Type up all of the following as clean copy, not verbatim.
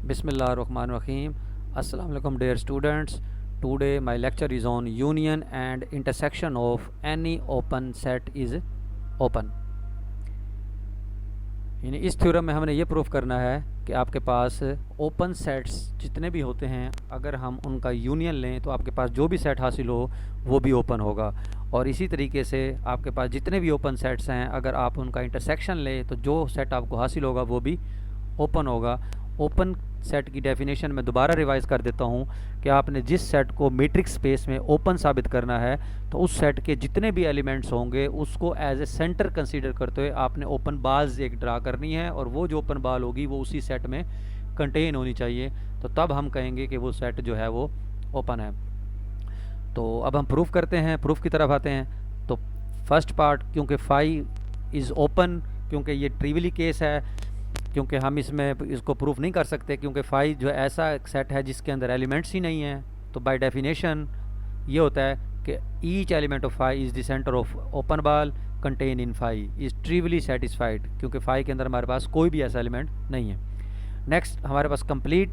Bismillahirrahmanirrahim. Assalamu alaikum dear students. Today my lecture is on union and intersection of any open set is open. यानी इस theorem में हमने ये proof करना है कि आपके पास ओपन सेट्स जितने भी होते हैं अगर हम उनका यूनियन लें तो आपके पास जो भी सेट हासिल हो वो भी ओपन होगा। और इसी तरीके से आपके पास जितने भी ओपन सेट्स हैं अगर आप उनका इंटरसेक्शन लें तो जो सेट आपको हासिल होगा वो भी ओपन होगा। ओपन सेट की डेफिनेशन मैं दोबारा रिवाइज कर देता हूँ कि आपने जिस सेट को मैट्रिक्स स्पेस में ओपन साबित करना है तो उस सेट के जितने भी एलिमेंट्स होंगे उसको एज ए सेंटर कंसीडर करते हुए आपने ओपन बाल्स एक ड्रा करनी है और वो जो ओपन बाल होगी वो उसी सेट में कंटेन होनी चाहिए, तो तब हम कहेंगे कि वो सेट जो है वो ओपन है। तो अब हम प्रूफ करते हैं, प्रूफ की तरफ आते हैं। तो फर्स्ट पार्ट, क्योंकि फाई इज़ ओपन, क्योंकि ये ट्रिवियली केस है, क्योंकि हम इसमें इसको प्रूफ नहीं कर सकते क्योंकि फाई जो ऐसा एक सेट है जिसके अंदर एलिमेंट्स ही नहीं हैं। तो बाय डेफिनेशन ये होता है कि each element of phi is the centre of open ball contain in phi is trivially satisfied, क्योंकि फाई के अंदर हमारे पास कोई भी ऐसा एलिमेंट नहीं है। नेक्स्ट हमारे पास कंप्लीट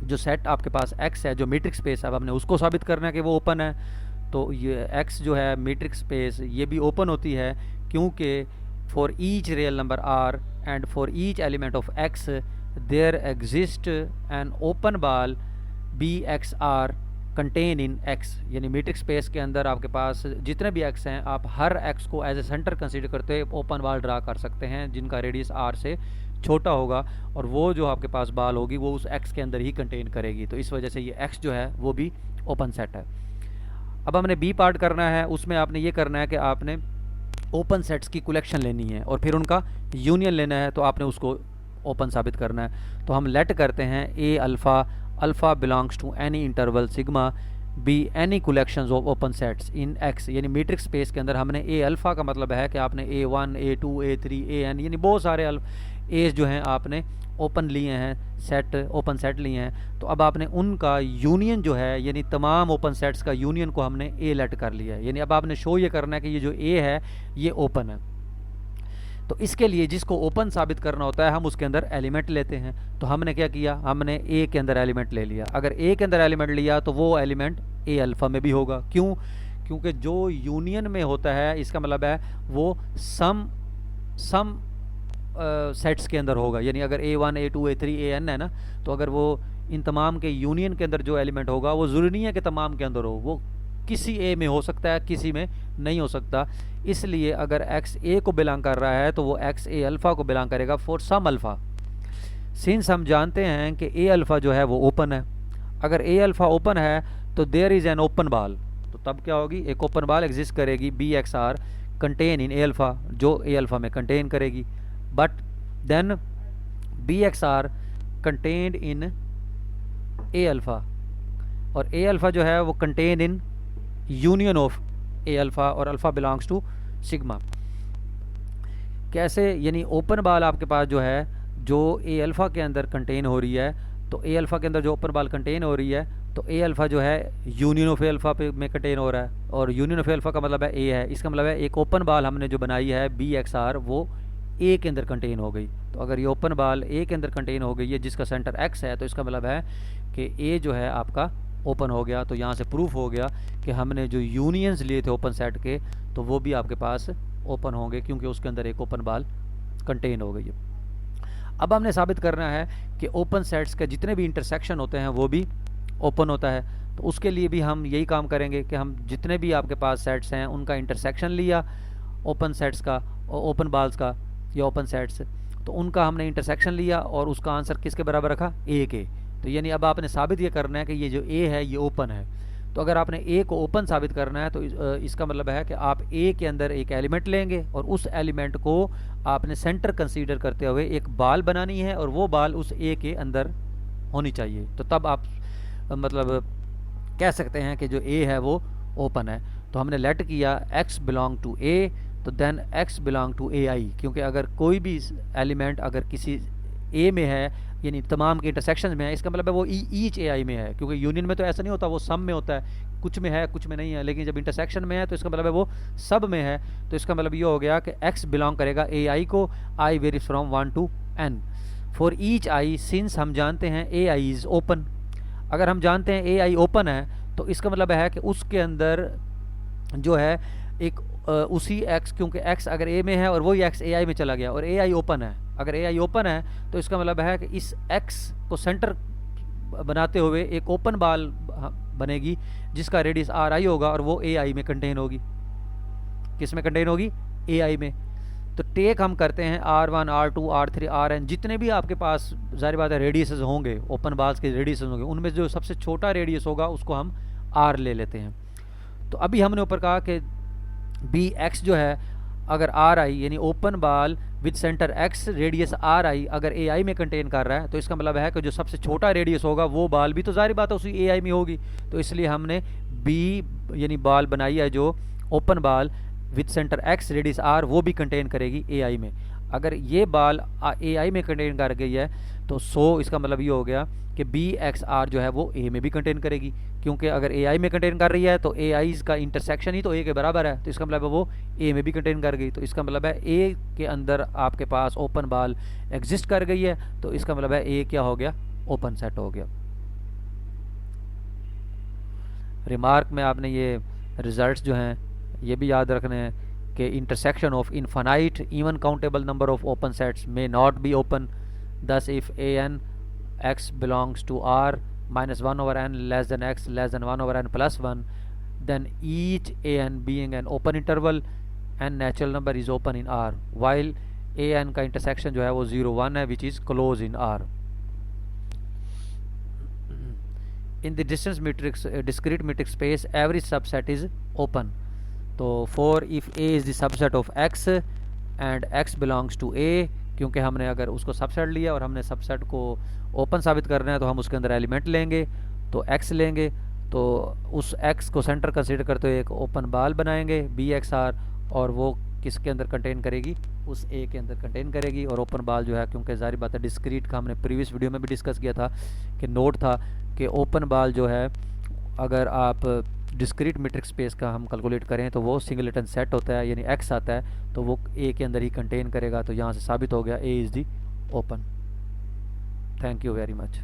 जो सेट आपके पास एक्स है जो मैट्रिक्स स्पेस है, अब हमने उसको साबित करना है कि वो ओपन है। तो ये एक्स जो है मैट्रिक्स स्पेस ये भी ओपन होती है क्योंकि for each real number r and for each element of x there exist an open ball bxr contain in x। यानी मैट्रिक्स स्पेस के अंदर आपके पास जितने भी x हैं आप हर x को एज ए सेंटर कंसीडर करते हुए ओपन बाल ड्रा कर सकते हैं जिनका रेडियस r से छोटा होगा और वो जो आपके पास बाल होगी वो उस x के अंदर ही कंटेन करेगी। तो इस वजह से ये x जो है वो भी ओपन सेट है। अब हमने बी पार्ट करना है, उसमें आपने ये करना है कि आपने ओपन सेट्स की कलेक्शन लेनी है और फिर उनका यूनियन लेना है, तो आपने उसको ओपन साबित करना है। तो हम लेट करते हैं A alpha, alpha belongs to any interval sigma be any collections of open sets in X. यानी मैट्रिक्स स्पेस के अंदर हमने ए अल्फ़ा का मतलब है कि आपने A1 A2 A3 AN यानी बहुत सारे एज जो हैं आपने ओपन लिए हैं, सेट ओपन सेट लिए हैं। तो अब आपने उनका यूनियन जो है यानी तमाम ओपन सेट्स का यूनियन को हमने ए लेट कर लिया है। यानी अब आपने शो ये करना है कि ये जो ए है ये ओपन है। तो इसके लिए जिसको ओपन साबित करना होता है हम उसके अंदर एलिमेंट लेते हैं। तो हमने क्या किया, हमने ए के अंदर एलिमेंट ले लिया। अगर ए के अंदर एलिमेंट लिया तो वो एलिमेंट ए अल्फ़ा में भी होगा। क्यों? क्योंकि जो यूनियन में होता है इसका मतलब है वो सम सेट्स के अंदर होगा। यानी अगर A1 A2 A3 AN है ना, तो अगर वो इन तमाम के यूनियन के अंदर जो एलिमेंट होगा वो ज़रूरी नहीं है कि तमाम के अंदर हो, वो किसी ए में हो सकता है किसी में नहीं हो सकता। इसलिए अगर एक्स ए को बिलोंग कर रहा है तो वो एक्स ए अल्फ़ा को बिलोंग करेगा फॉर सम अल्फ़ा। सिंस हम जानते हैं कि ए अल्फ़ा जो है वो ओपन है, अगर ए अल्फ़ा ओपन है तो देयर इज़ एन ओपन बाल, तो तब क्या होगी, एक ओपन बाल एग्जिस्ट करेगी B x r contain in A alpha, जो ए अल्फ़ा में कंटेन करेगी। But then B x r contained in A alpha और ए अल्फ़ा जो है वो contain in union of A alpha और अल्फ़ा बिलोंग्स टू सिग्मा। कैसे? यानी ओपन बाल आपके पास जो है जो ए अल्फ़ा के अंदर कंटेन हो रही है, तो ए अल्फ़ा के अंदर जो ओपन बाल कंटेन हो रही है तो ए अल्फ़ा जो है यूनियन ऑफ ए अल्फ़ा पे में कंटेन हो रहा है और यूनियन ऑफ ए अल्फ़ा का मतलब है ए है। इसका मतलब है एक ओपन बाल हमने जो बनाई है बी एक्स आर वो ए के अंदर कंटेन हो गई। तो अगर ये ओपन बाल ए के अंदर कंटेन हो गई है जिसका सेंटर एक्स है तो इसका मतलब है कि ए जो है आपका ओपन हो गया। तो यहाँ से प्रूफ हो गया कि हमने जो यूनियंस लिए थे ओपन सेट के तो वो भी आपके पास ओपन होंगे क्योंकि उसके अंदर एक ओपन बाल कंटेन हो गई है। अब हमने साबित करना है कि ओपन सेट्स के जितने भी इंटरसेक्शन होते हैं वो भी ओपन होता है। तो उसके लिए भी हम यही काम करेंगे कि हम जितने भी आपके पास सेट्स हैं उनका इंटरसेक्शन लिया ओपन सेट्स का, ओपन बाल्स का या ओपन सेट्स, तो उनका हमने इंटरसेक्शन लिया और उसका आंसर किसके बराबर रखा, ए के। तो यानी अब आपने साबित ये करना है कि ये जो ए है ये ओपन है। तो अगर आपने ए को ओपन साबित करना है तो इसका मतलब है कि आप ए के अंदर एक एलिमेंट लेंगे और उस एलिमेंट को आपने सेंटर कंसीडर करते हुए एक बाल बनानी है और वो बाल उस ए के अंदर होनी चाहिए। तो तब आप मतलब कह सकते हैं कि जो ए है वो ओपन है। तो हमने लेट किया एक्स बिलोंग टू ए, तो देन x बिलोंग टू ए आई, क्योंकि अगर कोई भी एलिमेंट अगर किसी ए में है यानी तमाम के इंटरसेक्शन में है इसका मतलब है वो ईच ए आई में है। क्योंकि यूनियन में तो ऐसा नहीं होता, वो सम में होता है, कुछ में है कुछ में नहीं है, लेकिन जब इंटरसेक्शन में है तो इसका मतलब है वो सब में है। तो इसका मतलब ये हो गया कि x बिलोंग करेगा ए आई को, i varies from 1 to n। For each i since हम जानते हैं ए आई इज़ ओपन। अगर हम जानते हैं ए आई ओपन है तो इसका मतलब है कि उसके अंदर जो है एक उसी x, क्योंकि x अगर a में है और वही x ai में चला गया और ai ओपन है, अगर ai ओपन है तो इसका मतलब है कि इस x को सेंटर बनाते हुए एक ओपन बॉल बनेगी जिसका रेडियस आर आई होगा और वो ai में कंटेन होगी। किस में कंटेन होगी? ai में। तो टेक हम करते हैं R1 R2 R3 Rn, जितने भी आपके पास जाहिर बात है रेडियस होंगे, ओपन बाल्स के रेडियस होंगे, उनमें जो सबसे छोटा रेडियस होगा उसको हम R ले लेते हैं। तो अभी हमने ऊपर कहा कि बी एक्स जो है अगर आर आई यानी open ball with center x radius are आई अगर ए आई में कंटेन कर रहा है तो इसका मतलब है कि जो सबसे छोटा रेडियस होगा वो बॉल भी तो जाहिर बात है उसी ए आई में होगी। तो इसलिए हमने बी यानी बॉल बनाई है जो open ball with center x radius r, वो भी कंटेन करेगी ए आई में। अगर ये बॉल ए आई में कंटेन कर गई है तो इसका मतलब ये हो गया कि बी एक्स आर जो है वो ए में भी कंटेन करेगी, क्योंकि अगर ए आई में कंटेन कर रही है तो ए आई का इंटरसेक्शन ही तो ए के बराबर है, तो इसका मतलब है वो ए में भी कंटेन कर गई। तो इसका मतलब है ए के अंदर आपके पास ओपन बॉल एग्जिस्ट कर गई है, तो इसका मतलब है ए क्या हो गया? ओपन सेट हो गया। रिमार्क में आपने ये रिजल्ट्स जो हैं ये भी याद रखने हैं कि intersection of infinite even countable number of open sets may not be open, thus if an x belongs to R minus 1 over n less than x less than 1 over n plus 1, then each an being an open interval and natural number is open in R, while an का intersection जो है वो 0 1 है which is close in R. In the distance matrix discrete matrix space every subset is open. तो for if A is the subset of x and x belongs to A, क्योंकि हमने अगर उसको सबसेट लिया और हमने सबसेट को open साबित करना है तो हम उसके अंदर एलिमेंट लेंगे, तो x लेंगे, तो उस x को सेंटर कंसीडर करते हुए एक ओपन बॉल बनाएंगे बी एक्स आर, और वो किसके अंदर कंटेन करेगी? उस a के अंदर कंटेन करेगी। और ओपन बॉल जो है, क्योंकि जाहिर बात है डिस्क्रीट का हमने प्रीवियस वीडियो में भी डिस्कस किया था कि नोट था कि ओपन बॉल जो है अगर आप डिस्क्रीट मीट्रिक स्पेस का हम कैलकुलेट करें तो वो सिंगलेटन सेट होता है, यानी x आता है तो वो a के अंदर ही कंटेन करेगा। तो यहाँ से साबित हो गया a is the open. Thank you very much.